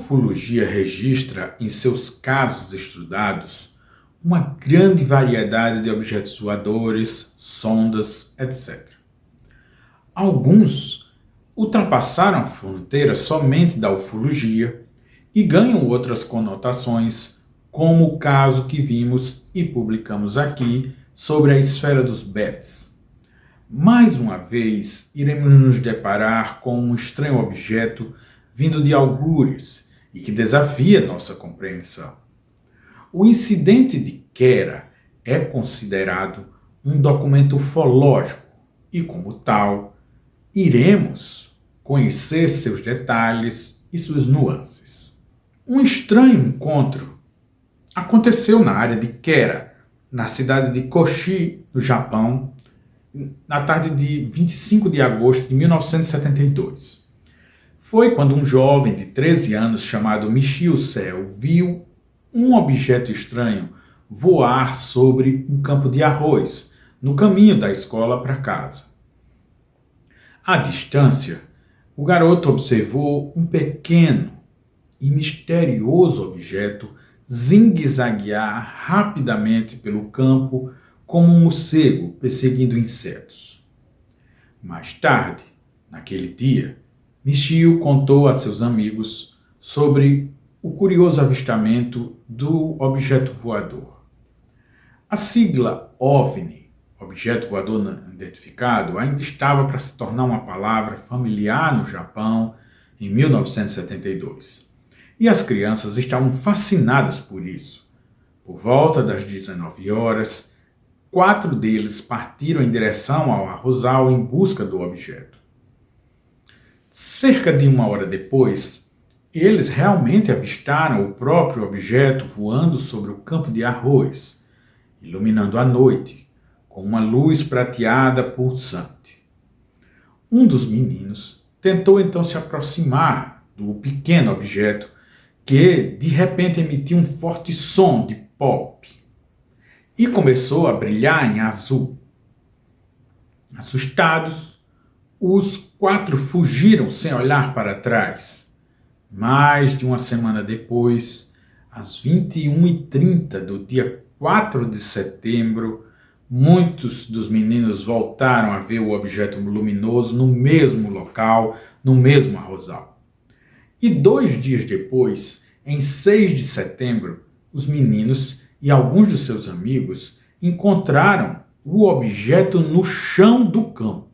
ufologia registra em seus casos estudados uma grande variedade de objetos voadores, sondas, etc. Alguns ultrapassaram a fronteira somente da ufologia e ganham outras conotações, como o caso que vimos e publicamos aqui sobre a esfera dos Betts. Mais uma vez, iremos nos deparar com um estranho objeto vindo de algures e que desafia nossa compreensão. O incidente de Quera é considerado um documento ufológico e, como tal, iremos conhecer seus detalhes e suas nuances. Um estranho encontro aconteceu na área de Quera, na cidade de Kochi, no Japão, na tarde de 25 de agosto de 1972. Foi quando um jovem de 13 anos chamado Michio Cell viu um objeto estranho voar sobre um campo de arroz, no caminho da escola para casa. À distância, o garoto observou um pequeno e misterioso objeto zigue-zaguear rapidamente pelo campo como um morcego perseguindo insetos. Mais tarde, naquele dia, Michio contou a seus amigos sobre o curioso avistamento do objeto voador. A sigla OVNI, objeto voador não identificado, ainda estava para se tornar uma palavra familiar no Japão em 1972. E as crianças estavam fascinadas por isso. Por volta das 19 horas, 4 deles partiram em direção ao arrozal em busca do objeto. Cerca de 1 hora depois, eles realmente avistaram o próprio objeto voando sobre o campo de arroz, iluminando a noite, com uma luz prateada pulsante. Um dos meninos tentou então se aproximar do pequeno objeto que, de repente, emitiu um forte som de pop e começou a brilhar em azul. Assustados, os 4 fugiram sem olhar para trás. Mais de 1 semana depois, às 21h30 do dia 4 de setembro, muitos dos meninos voltaram a ver o objeto luminoso no mesmo local, no mesmo arrozal. E 2 dias depois, em 6 de setembro, os meninos e alguns de seus amigos encontraram o objeto no chão do campo.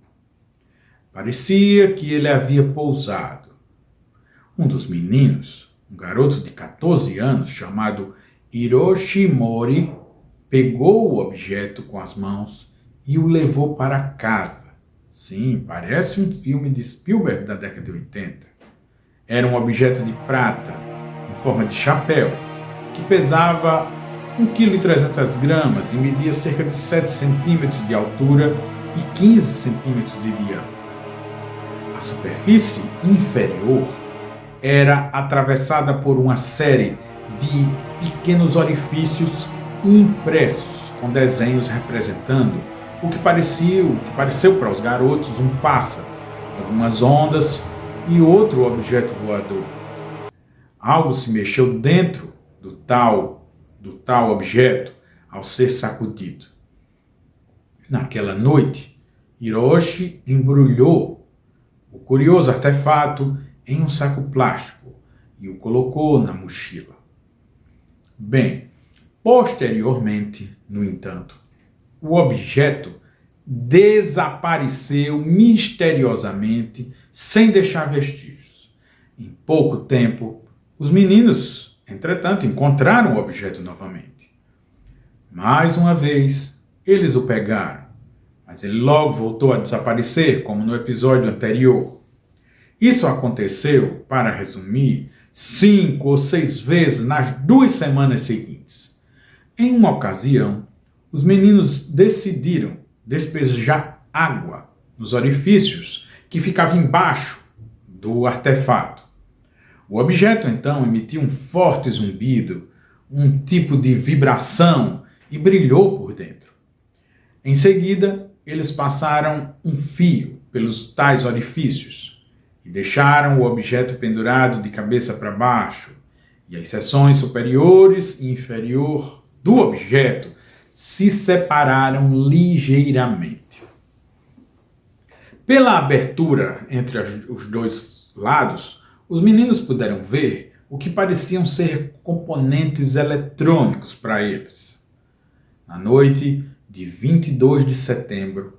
Parecia que ele havia pousado. Um dos meninos, um garoto de 14 anos chamado Hiroshi Mori, pegou o objeto com as mãos e o levou para casa. Sim, parece um filme de Spielberg da década de 80. Era um objeto de prata, em forma de chapéu, que pesava 1,3 kg e media cerca de 7 centímetros de altura e 15 centímetros de diâmetro. A superfície inferior era atravessada por uma série de pequenos orifícios impressos com desenhos representando o que pareceu para os garotos um pássaro, algumas ondas e outro objeto voador. Algo se mexeu dentro do tal objeto ao ser sacudido. Naquela noite, Hiroshi embrulhou o curioso artefato em um saco plástico e o colocou na mochila. Bem, posteriormente, no entanto, o objeto desapareceu misteriosamente sem deixar vestígios. Em pouco tempo, os meninos, entretanto, encontraram o objeto novamente. Mais uma vez, eles o pegaram, mas ele logo voltou a desaparecer, como no episódio anterior. Isso aconteceu, para resumir, 5 ou 6 vezes nas 2 semanas seguintes. Em uma ocasião, os meninos decidiram despejar água nos orifícios que ficavam embaixo do artefato. O objeto, então, emitiu um forte zumbido, um tipo de vibração e brilhou por dentro. Em seguida, eles passaram um fio pelos tais orifícios e deixaram o objeto pendurado de cabeça para baixo, e as seções superiores e inferior do objeto se separaram ligeiramente. Pela abertura entre os dois lados, os meninos puderam ver o que pareciam ser componentes eletrônicos para eles. Na noite de 22 de setembro,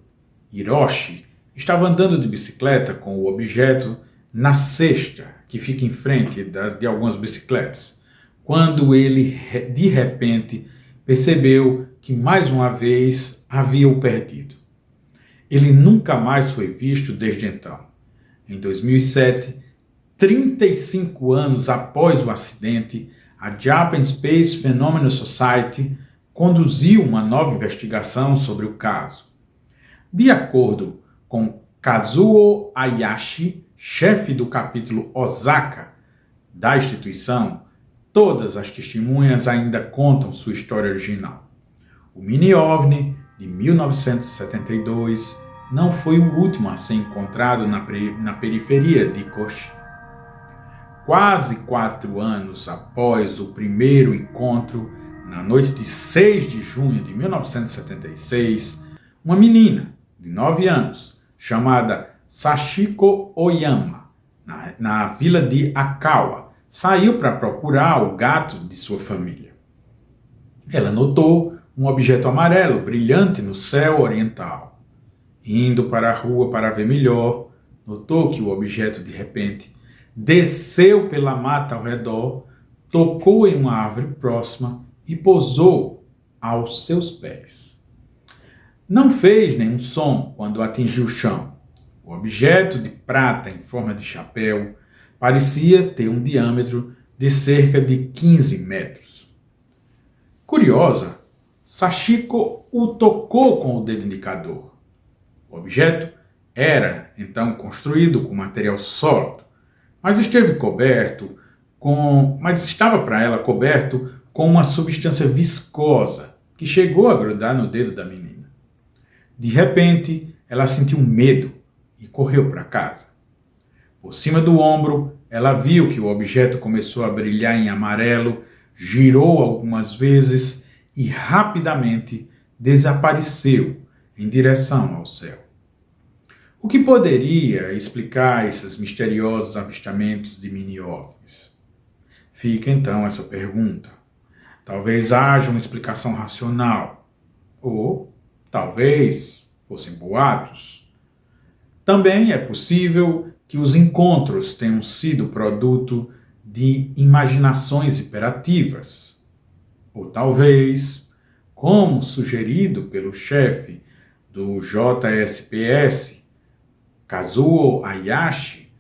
Hiroshi estava andando de bicicleta com o objeto na cesta que fica em frente de algumas bicicletas, quando ele, de repente, percebeu que mais uma vez havia o perdido. Ele nunca mais foi visto desde então. Em 2007, 35 anos após o acidente, a Japan Space Phenomena Society conduziu uma nova investigação sobre o caso. De acordo com Kazuo Hayashi, chefe do capítulo Osaka da instituição, todas as testemunhas ainda contam sua história original. O mini-OVNI de 1972 não foi o último a ser encontrado na periferia de Kochi. Quase 4 anos após o primeiro encontro, na noite de 6 de junho de 1976, uma menina de 9 anos, chamada Sachiko Oyama, na vila de Akawa, saiu para procurar o gato de sua família. Ela notou um objeto amarelo brilhante no céu oriental. Indo para a rua para ver melhor, notou que o objeto, de repente, desceu pela mata ao redor, tocou em uma árvore próxima e pousou aos seus pés. Não fez nenhum som quando atingiu o chão. O objeto de prata em forma de chapéu parecia ter um diâmetro de cerca de 15 metros. Curiosa, Sachiko o tocou com o dedo indicador. O objeto era, então, construído com material sólido, mas estava para ela coberto com uma substância viscosa que chegou a grudar no dedo da menina. De repente, ela sentiu medo e correu para casa. Por cima do ombro, ela viu que o objeto começou a brilhar em amarelo, girou algumas vezes e rapidamente desapareceu em direção ao céu. O que poderia explicar esses misteriosos avistamentos de mini-OVNIs? Fica então essa pergunta. Talvez haja uma explicação racional, ou talvez fossem boatos. Também é possível que os encontros tenham sido produto de imaginações hiperativas. Ou talvez, como sugerido pelo chefe do JSPS, Kazuo Hayashi,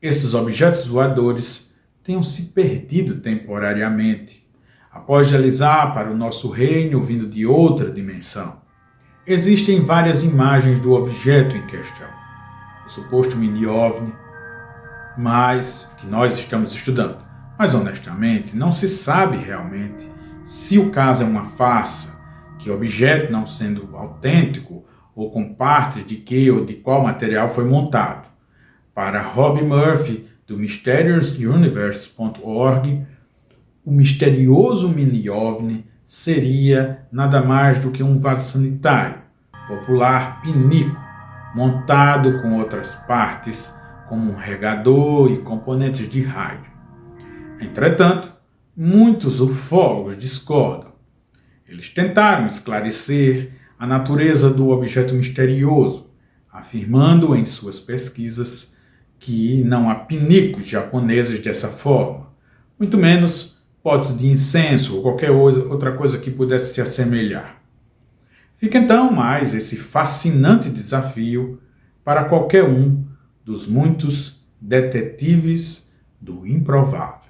esses objetos voadores tenham se perdido temporariamente, após deslizar para o nosso reino vindo de outra dimensão. Existem várias imagens do objeto em questão, o suposto mini-OVNI, que nós estamos estudando. Mas, honestamente, não se sabe realmente se o caso é uma farsa, que o objeto, não sendo autêntico, ou com partes de que ou de qual material foi montado. Para Rob Murphy, do MysteriousUniverse.org, o misterioso mini-OVNI seria nada mais do que um vaso sanitário, popular pinico, montado com outras partes, como um regador e componentes de rádio. Entretanto, muitos ufólogos discordam. Eles tentaram esclarecer a natureza do objeto misterioso, afirmando em suas pesquisas que não há pinicos japoneses dessa forma, muito menos potes de incenso ou qualquer outra coisa que pudesse se assemelhar. Fica então mais esse fascinante desafio para qualquer um dos muitos detetives do improvável.